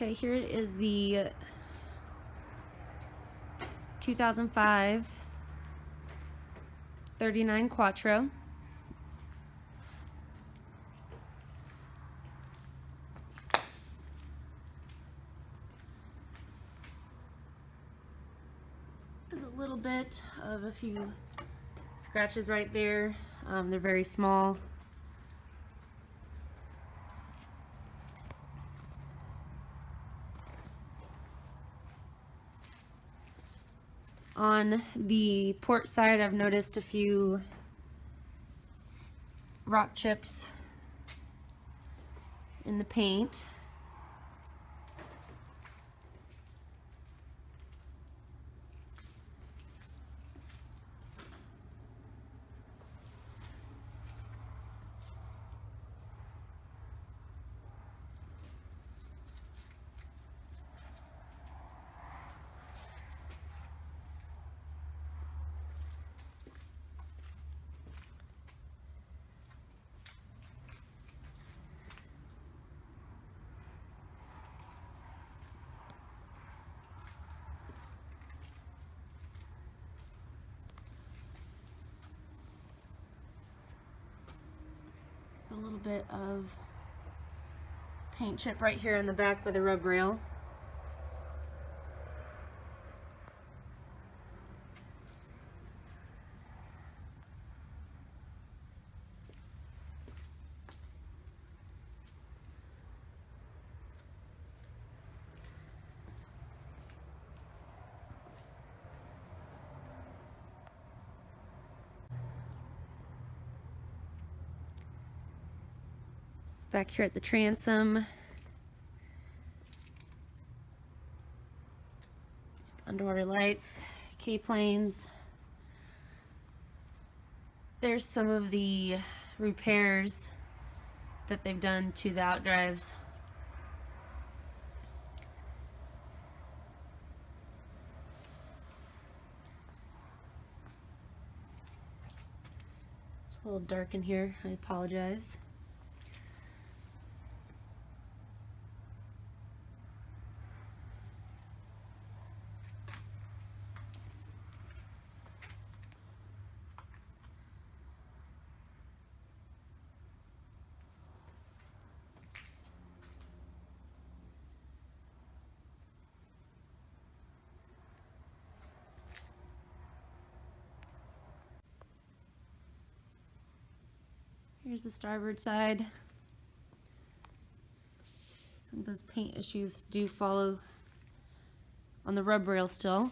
Okay, here is the 2005 39 Quattro. There's a little bit of a few scratches right there. They're very small. On the port side, I've noticed a few rock chips in the paint. A little bit of paint chip right here in the back by the rub rail. Back here at the transom, underwater lights, K-planes. There's some of the repairs that they've done to the outdrives. It's a little dark in here, I apologize. Here's the starboard side. Some of those paint issues do follow on the rub rail still.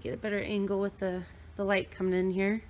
Get a better angle with the light coming in here.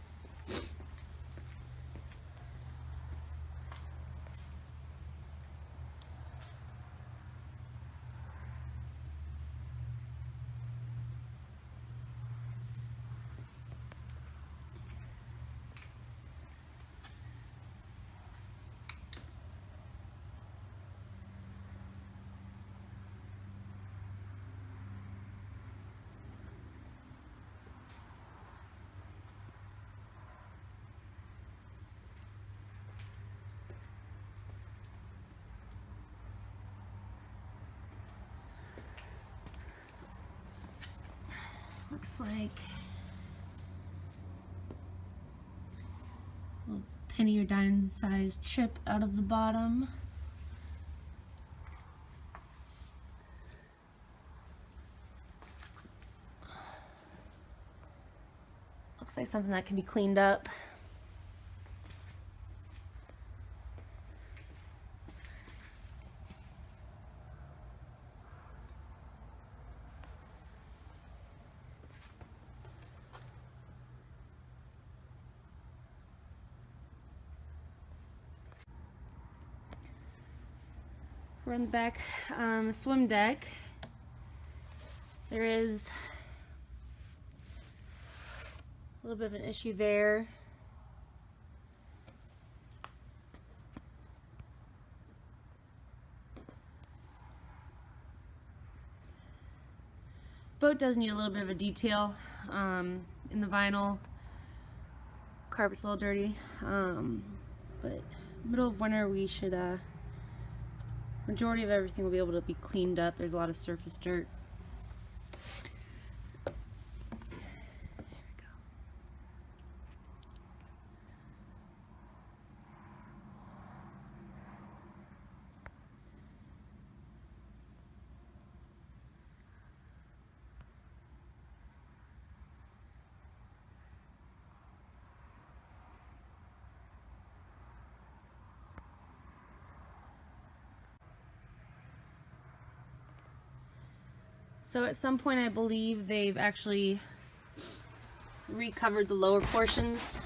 Looks like a little penny or dime sized chip out of the bottom. Looks like something that can be cleaned up. We're on the back swim deck. There is a little bit of an issue there. boat does need a little bit of a detail in the vinyl. Carpet's a little dirty, but middle of winter we should, majority of everything will be able to be cleaned up. There's a lot of surface dirt. So at some point I believe they've actually recovered the lower portions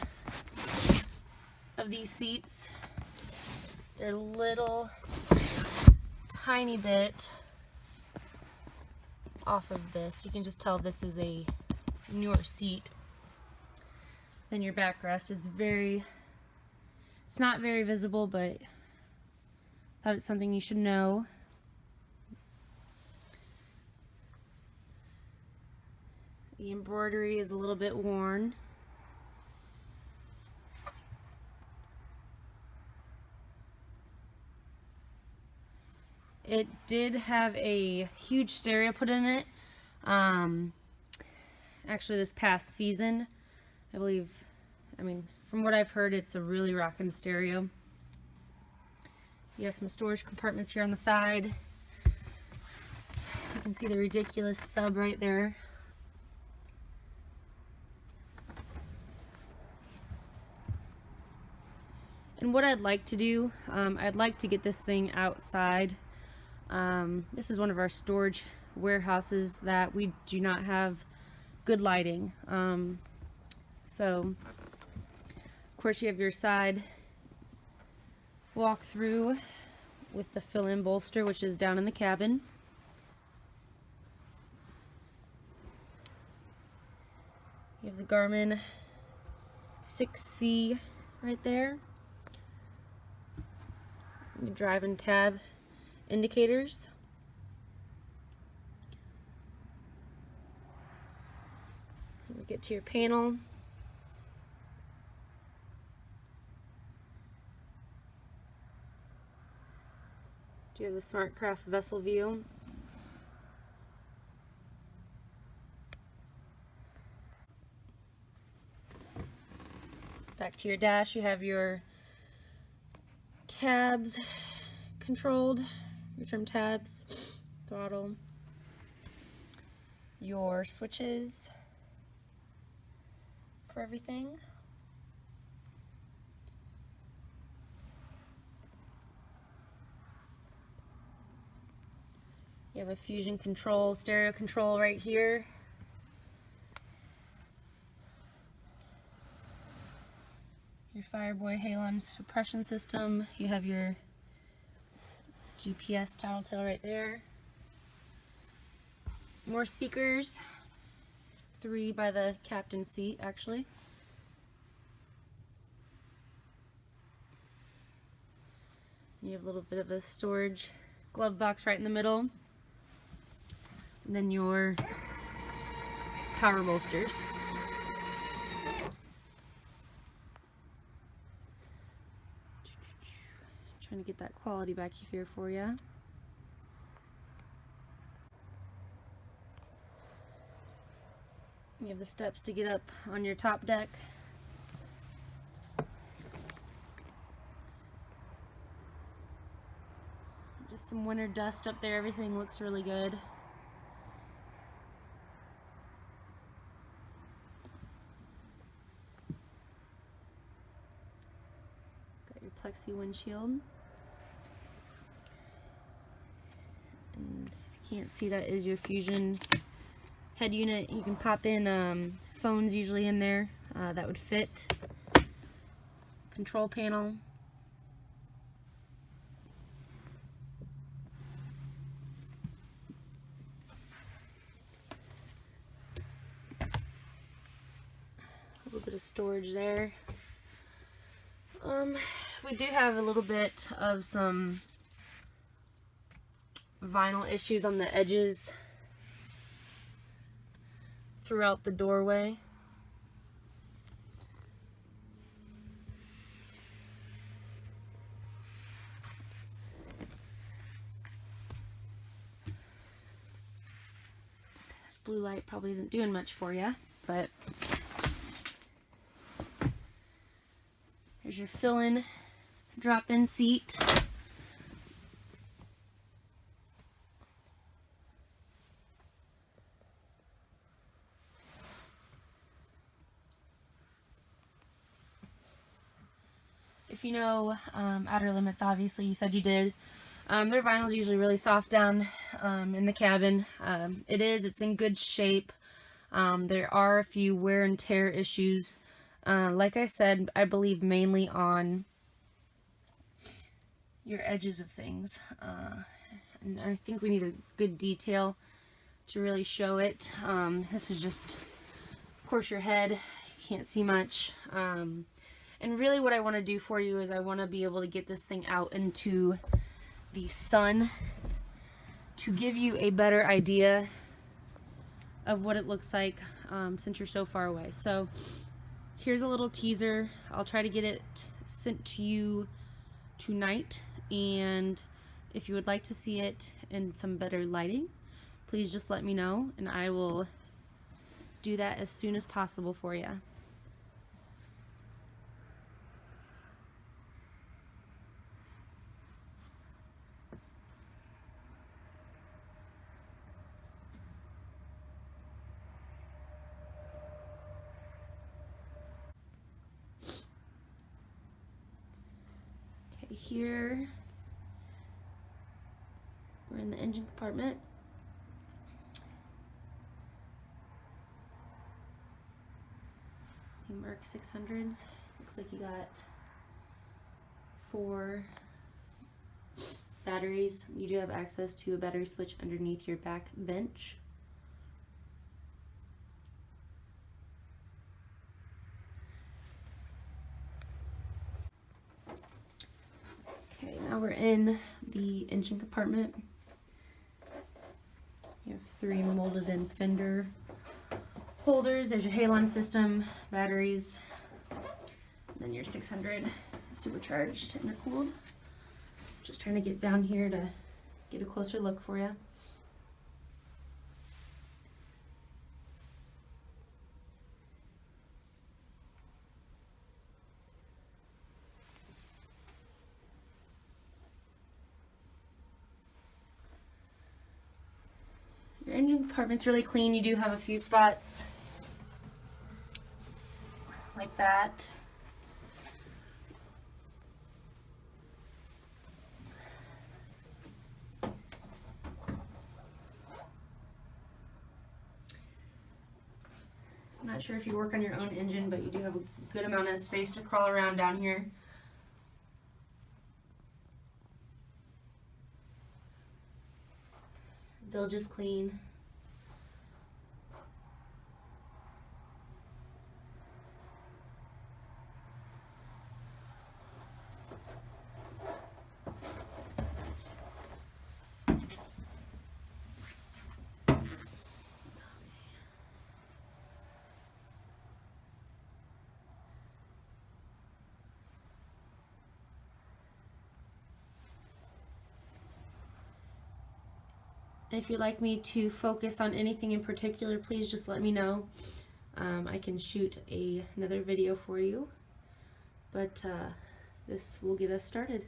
of these seats. They're a little tiny bit off of this. You can just tell this is a newer seat than your backrest. It's not very visible, but I thought it's something you should know. The embroidery is a little bit worn. It did have a huge stereo put in it. Actually this past season, I believe, from what I've heard, it's a really rockin' stereo. You have some storage compartments here on the side. You can see the ridiculous sub right there. And what I'd like to do, I'd like to get this thing outside. This is one of our storage warehouses that we do not have good lighting. So, of course, you have your side walk-through with the fill-in bolster, which is down in the cabin. You have the Garmin 6C right there. Your drive and tab indicators. We get to your panel. Do you have the SmartCraft vessel view? Back to your dash, you have your tabs controlled, your trim tabs, throttle, your switches for everything. You have a fusion control, stereo control right here. Your Fireboy Halon suppression system. You have your GPS tattletale right there. More speakers. 3 by the captain's seat, actually. You have a little bit of a storage glove box right in the middle. And then your power bolsters. Trying to get that quality back here for you. You have the steps to get up on your top deck. Just some winter dust up there. Everything looks really good. Got your plexi windshield. And if you can't see, that is your Fusion head unit. You can pop in phones usually in there that would fit. Control panel. A little bit of storage there. We do have a little bit of some vinyl issues on the edges. throughout the doorway. This blue light probably isn't doing much for you, but here's your fill-in drop-in seat. If you know Outerlimits, obviously you said you did. Their vinyl is usually really soft down in the cabin. It's in good shape. There are a few wear and tear issues. Like I said, I believe mainly on your edges of things. And I think we need a good detail to really show it. This is just, of course, your head. You can't see much. And really what I want to do for you is I want to be able to get this thing out into the sun to give you a better idea of what it looks like since you're so far away. So here's a little teaser. I'll try to get it sent to you tonight, and if you would like to see it in some better lighting, please just let me know and I will do that as soon as possible for you. Here we're in the engine compartment. The Merc 600s. Looks like you got 4 batteries. You do have access to a battery switch underneath your back bench. Okay, now we're in the engine compartment. You have 3 molded in fender holders. There's your halon system, batteries, and then your 600 supercharged intercooled. Just trying to get down here to get a closer look for you. Your engine compartment's really clean. You do have a few spots like that. I'm not sure if you work on your own engine, but you do have a good amount of space to crawl around down here. Bilge is clean. If you'd like me to focus on anything in particular, please just let me know. I can shoot another video for you, but this will get us started.